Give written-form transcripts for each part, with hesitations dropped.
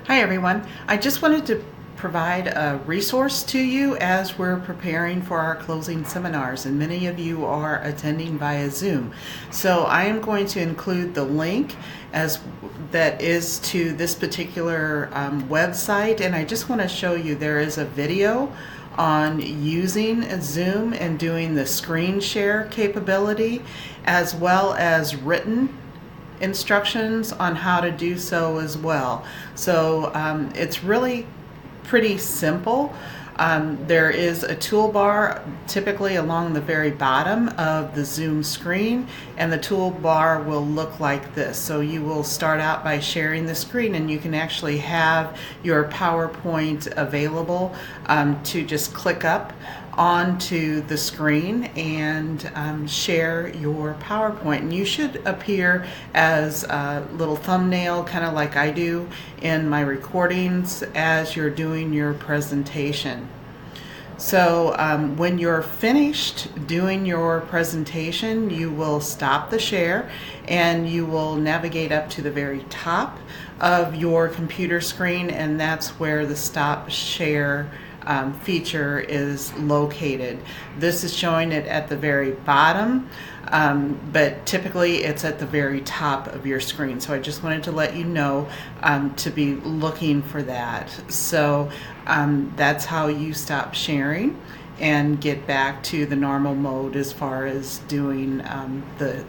Hi everyone. I just wanted to provide a resource to you as we're preparing for our closing seminars, and many of you are attending via Zoom. So I am going to include the link as that is to this particular website, and I just want to show you there is a video on using Zoom and doing the screen share capability, as well as written instructions on how to do so as well. So it's really pretty simple. There is a toolbar typically along the very bottom of the Zoom screen, and the toolbar will look like this. So you will start out by sharing the screen, and you can actually have your PowerPoint available to just click up onto the screen and share your PowerPoint. And you should appear as a little thumbnail, kind of like I do in my recordings as you're doing your presentation. So when you're finished doing your presentation, you will stop the share and you will navigate up to the very top of your computer screen, and that's where the stop share feature is located. This is showing it at the very bottom, but typically it's at the very top of your screen. So I just wanted to let you know to be looking for that. So that's how you stop sharing and get back to the normal mode as far as doing the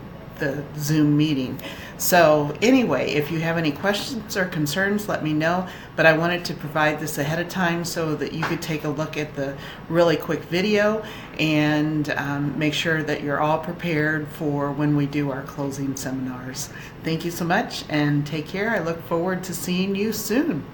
Zoom meeting. So anyway, if you have any questions or concerns, let me know. But I wanted to provide this ahead of time so that you could take a look at the really quick video and make sure that you're all prepared for when we do our closing seminars. Thank you so much and take care. I look forward to seeing you soon.